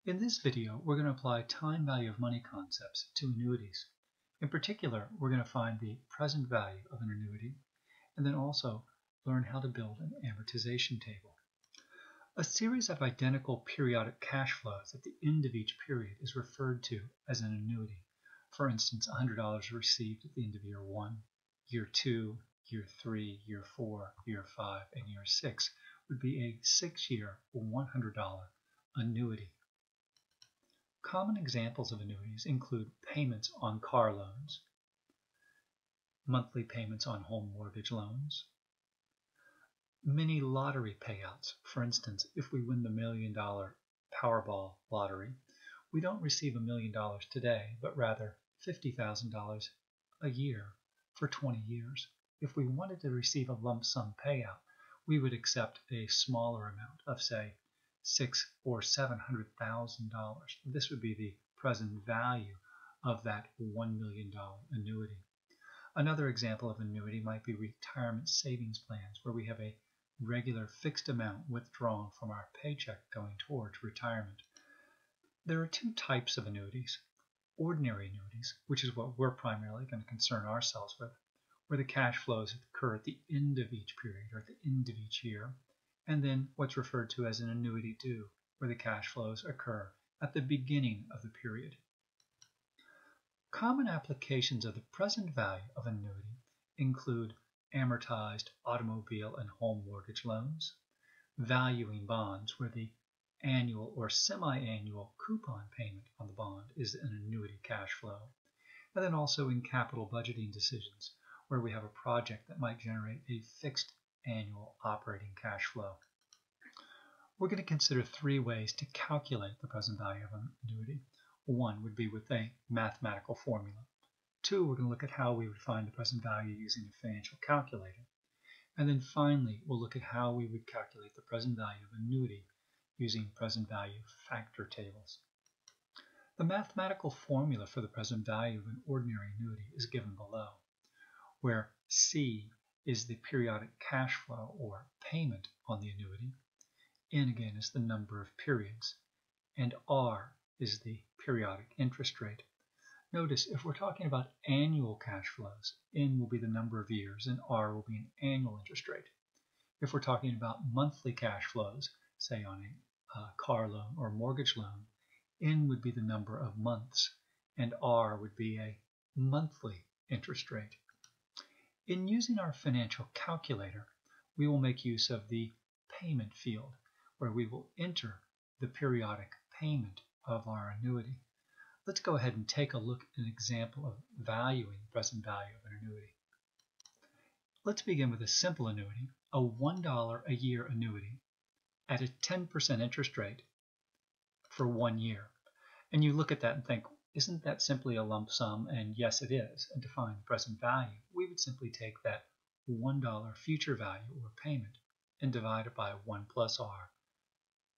In this video, we're going to apply time value of money concepts to annuities. In particular, we're going to find the present value of an annuity and then also learn how to build an amortization table. A series of identical periodic cash flows at the end of each period is referred to as an annuity. For instance, $100 received at the end of year 1, year 2, year 3, year 4, year 5, and year 6 would be a 6-year $100 annuity. Common examples of annuities include payments on car loans, monthly payments on home mortgage loans, mini lottery payouts. For instance, if we win the $1 million Powerball lottery, we don't receive $1 million today, but rather $50,000 a year for 20 years. If we wanted to receive a lump sum payout, we would accept a smaller amount of, say, $600,000 or $700,000. This would be the present value of that $1 million annuity. Another example of annuity might be retirement savings plans, where we have a regular fixed amount withdrawn from our paycheck going towards retirement. There are two types of annuities. Ordinary annuities, which is what we're primarily going to concern ourselves with, where the cash flows occur at the end of each period or at the end of each year, and then what's referred to as an annuity due, where the cash flows occur at the beginning of the period. Common applications of the present value of an annuity include amortized automobile and home mortgage loans, valuing bonds, where the annual or semi-annual coupon payment on the bond is an annuity cash flow, and then also in capital budgeting decisions, where we have a project that might generate a fixed annual operating cash flow. We're going to consider three ways to calculate the present value of an annuity. One would be with a mathematical formula. Two, we're going to look at how we would find the present value using a financial calculator. And then finally, we'll look at how we would calculate the present value of annuity using present value factor tables. The mathematical formula for the present value of an ordinary annuity is given below, where C is the periodic cash flow or payment on the annuity, N again is the number of periods, and R is the periodic interest rate. Notice if we're talking about annual cash flows, N will be the number of years and R will be an annual interest rate. If we're talking about monthly cash flows, say on a car loan or mortgage loan, N would be the number of months and R would be a monthly interest rate. In using our financial calculator, we will make use of the payment field, where we will enter the periodic payment of our annuity. Let's go ahead and take a look at an example of valuing the present value of an annuity. Let's begin with a simple annuity, a $1 a year annuity at a 10% interest rate for 1 year. And you look at that and think, isn't that simply a lump sum? And yes, it is. And to find the present value, we would simply take that $1 future value or payment and divide it by 1 plus R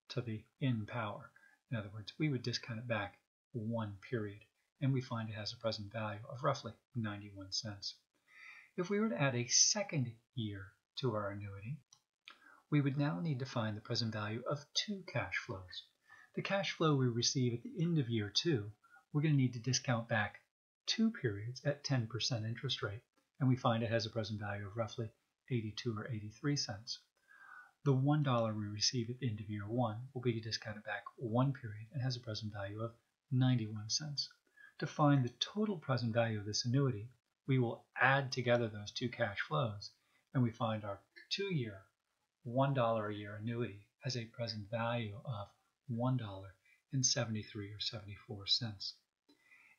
to the n power. In other words, we would discount it back 1 period, and we find it has a present value of roughly 91 cents. If we were to add a second year to our annuity, we would now need to find the present value of two cash flows. The cash flow we receive at the end of year 2, we're going to need to discount back 2 periods at 10% interest rate, and we find it has a present value of roughly 82 or 83 cents. The $1 we receive at the end of year 1 will be discounted back 1 period and has a present value of 91 cents. To find the total present value of this annuity, we will add together those two cash flows, and we find our 2-year, $1 a year annuity has a present value of $1.73 or 74 cents.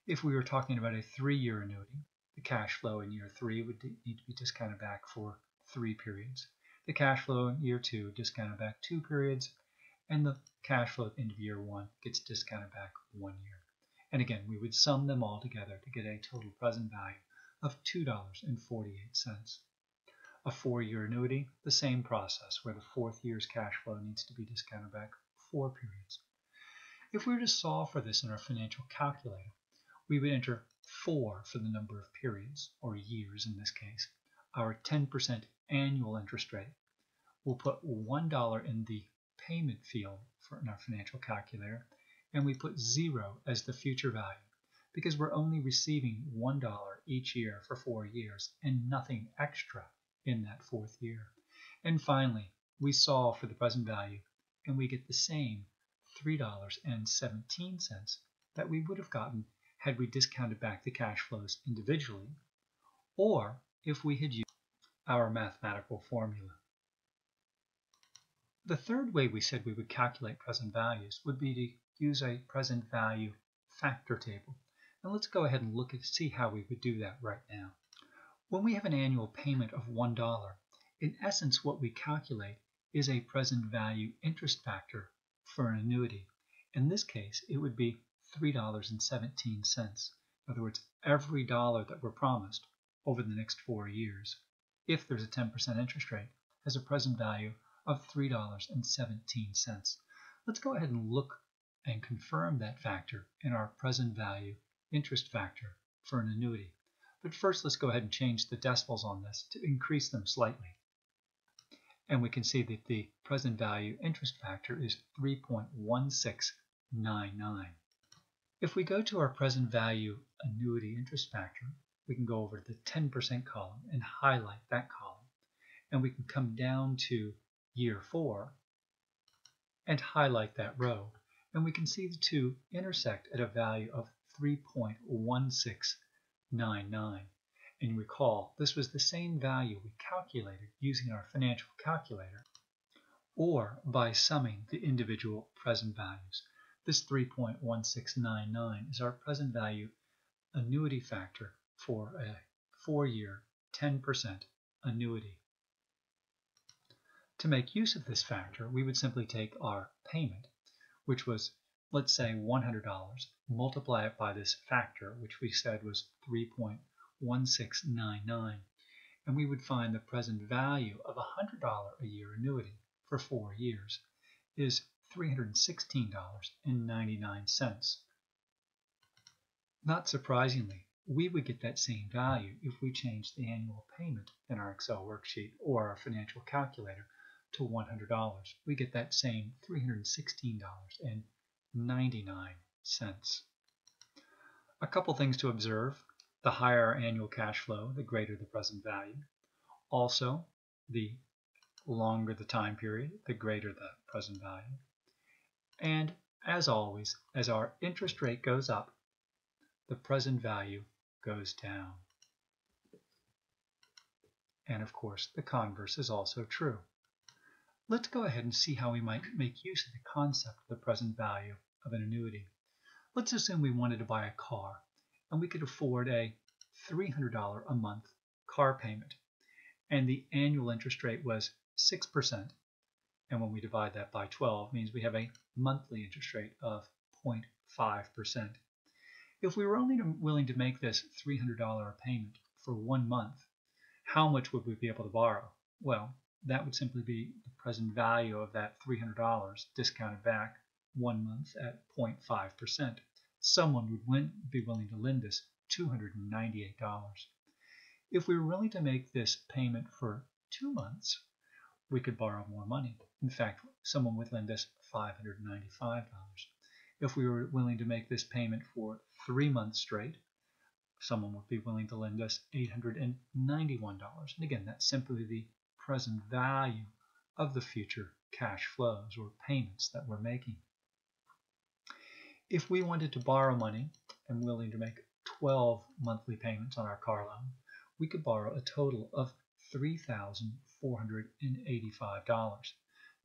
If we were talking about a 3-year annuity, the cash flow in year 3 would need to be discounted back for 3 periods. The cash flow in year 2 discounted back 2 periods, and the cash flow at the end of year 1 gets discounted back 1 year. And again, we would sum them all together to get a total present value of $2.48. A 4-year annuity, the same process, where the 4th year's cash flow needs to be discounted back 4 periods. If we were to solve for this in our financial calculator, we would enter 4 for the number of periods, or years in this case, our 10% annual interest rate. We'll put $1 in the payment field in our financial calculator, and we put 0 as the future value because we're only receiving $1 each year for 4 years and nothing extra in that 4th year. And finally, we solve for the present value and we get the same $3.17 that we would have gotten had we discounted back the cash flows individually, or if we had used our mathematical formula. The third way we said we would calculate present values would be to use a present value factor table. And let's go ahead and look and see how we would do that right now. When we have an annual payment of $1, in essence what we calculate is a present value interest factor for an annuity. In this case, it would be $3.17. In other words, every dollar that we're promised over the next 4 years, if there's a 10% interest rate, has a present value of $3.17. Let's go ahead and look and confirm that factor in our present value interest factor for an annuity. But first, let's go ahead and change the decimals on this to increase them slightly. And we can see that the present value interest factor is 3.1699. If we go to our present value annuity interest factor, we can go over to the 10% column and highlight that column. And we can come down to year 4 and highlight that row. And we can see the two intersect at a value of 3.1699. And recall, this was the same value we calculated using our financial calculator or by summing the individual present values. This 3.1699 is our present value annuity factor for a 4-year 10% annuity. To make use of this factor, we would simply take our payment, which was, let's say, $100, multiply it by this factor, which we said was 3.1699, and we would find the present value of a $100 a year annuity for 4 years is $316.99. Not surprisingly, we would get that same value if we changed the annual payment in our Excel worksheet or our financial calculator to $100. We get that same $316.99. A couple things to observe. The higher our annual cash flow, the greater the present value. Also, the longer the time period, the greater the present value. And as always, as our interest rate goes up, the present value goes down. And of course, the converse is also true. Let's go ahead and see how we might make use of the concept of the present value of an annuity. Let's assume we wanted to buy a car, and we could afford a $300 a month car payment, and the annual interest rate was 6%, and when we divide that by 12 means we have a monthly interest rate of 0.5%. If we were only willing to make this $300 payment for 1 month, how much would we be able to borrow? Well, that would simply be the present value of that $300 discounted back 1 month at 0.5%. Someone would be willing to lend us $298. If we were willing to make this payment for 2 months, we could borrow more money. In fact, someone would lend us $595. If we were willing to make this payment for 3 months straight, someone would be willing to lend us $891. And again, that's simply the present value of the future cash flows or payments that we're making. If we wanted to borrow money and willing to make 12 monthly payments on our car loan, we could borrow a total of $3,485.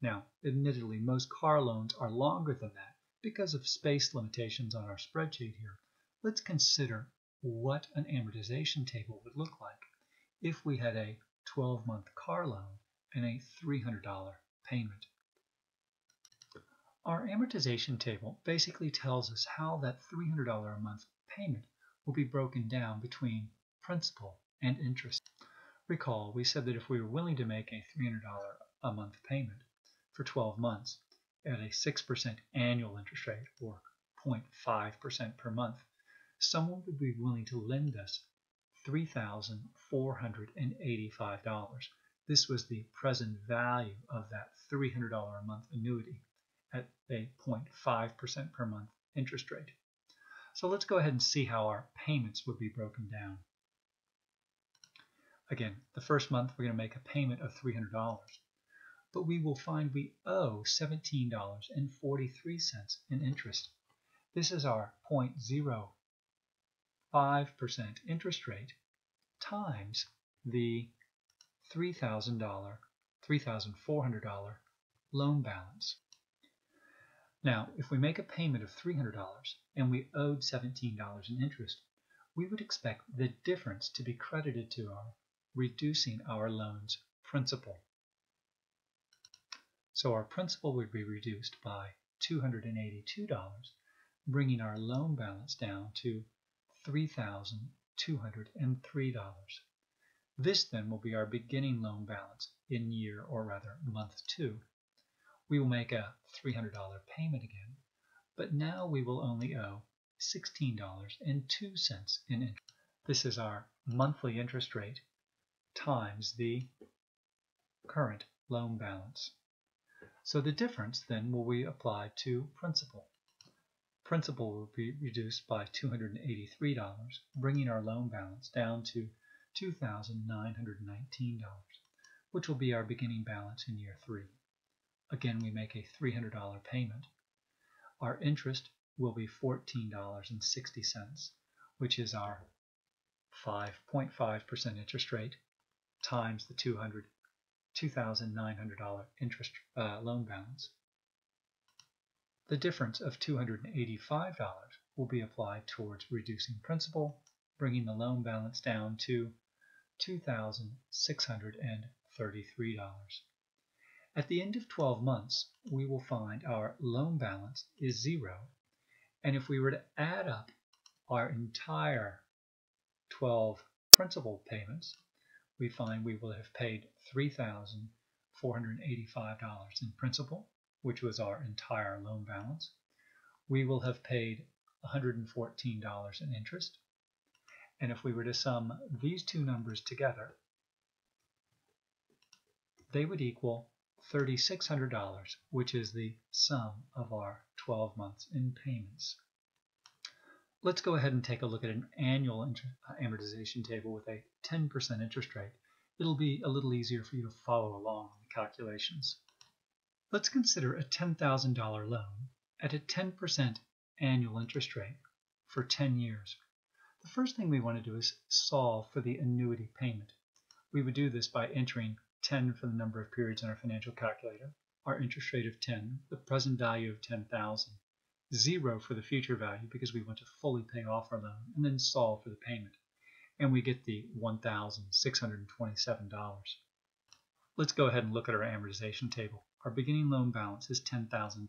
Now, admittedly, most car loans are longer than that because of space limitations on our spreadsheet here. Let's consider what an amortization table would look like if we had a 12-month car loan and a $300 payment. Our amortization table basically tells us how that $300 a month payment will be broken down between principal and interest. Recall, we said that if we were willing to make a $300 a month payment for 12 months at a 6% annual interest rate or 0.5% per month, someone would be willing to lend us $3,485. This was the present value of that $300 a month annuity at a 0.5% per month interest rate. So let's go ahead and see how our payments would be broken down. Again, the first month we're going to make a payment of $300, but we will find we owe $17.43 in interest. This is our 0.05% interest rate times the $3,400 loan balance. Now, if we make a payment of $300 and we owed $17 in interest, we would expect the difference to be credited to our reducing our loan's principal. So our principal would be reduced by $282, bringing our loan balance down to $3,203. This then will be our beginning loan balance in year, or rather month 2. We will make a $300 payment again, but now we will only owe $16.02 in interest. This is our monthly interest rate times the current loan balance. So the difference then will be applied to principal. Principal will be reduced by $283, bringing our loan balance down to $2,919, which will be our beginning balance in year 3. Again, we make a $300 payment. Our interest will be $14.60, which is our 5.5% interest rate times the $2,900 interest loan balance. The difference of $285 will be applied towards reducing principal, bringing the loan balance down to $2,633. At the end of 12 months, we will find our loan balance is 0, and if we were to add up our entire 12 principal payments, we find we will have paid $3,485 in principal, which was our entire loan balance. We will have paid $114 in interest, and if we were to sum these two numbers together, they would equal $3,600, which is the sum of our 12 months in payments. Let's go ahead and take a look at an annual amortization table with a 10% interest rate. It'll be a little easier for you to follow along on the calculations. Let's consider a $10,000 loan at a 10% annual interest rate for 10 years. The first thing we want to do is solve for the annuity payment. We would do this by entering 10 for the number of periods in our financial calculator, our interest rate of 10, the present value of 10,000, 0 for the future value because we want to fully pay off our loan, and then solve for the payment. And we get the $1,627. Let's go ahead and look at our amortization table. Our beginning loan balance is $10,000.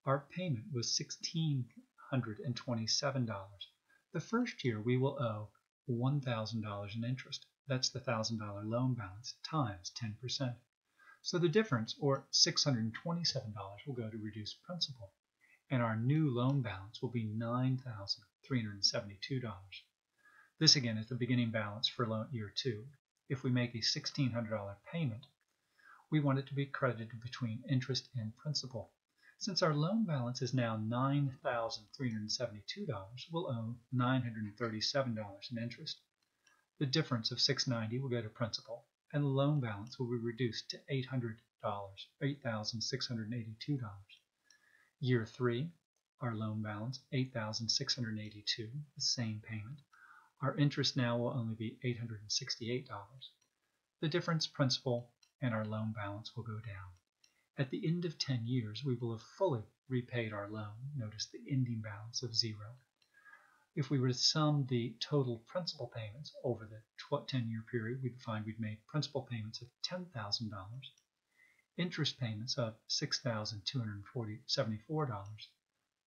Our payment was $1,627. The first year we will owe $1,000 in interest. That's the $1,000 loan balance times 10%. So the difference, or $627, will go to reduce principal, and our new loan balance will be $9,372. This again is the beginning balance for loan year 2. If we make a $1,600 payment, we want it to be credited between interest and principal. Since our loan balance is now $9,372, we'll owe $937 in interest. The difference of $690 will go to principal, and the loan balance will be reduced to $8,682. Year 3, our loan balance, $8,682, the same payment. Our interest now will only be $868. The difference, principal, and our loan balance will go down. At the end of 10 years, we will have fully repaid our loan. Notice the ending balance of 0. If we were to sum the total principal payments over the 10-year period, we'd find we'd made principal payments of $10,000, interest payments of $6,274,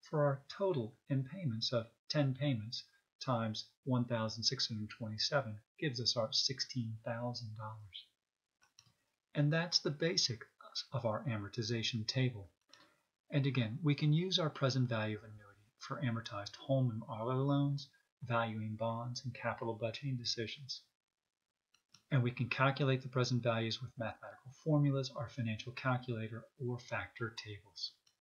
for our total in payments of 10 payments times 1,627 gives us our $16,000. And that's the basic of our amortization table. And again, we can use our present value of annuity for amortized home and auto loans, valuing bonds, and capital budgeting decisions. And we can calculate the present values with mathematical formulas, our financial calculator, or factor tables.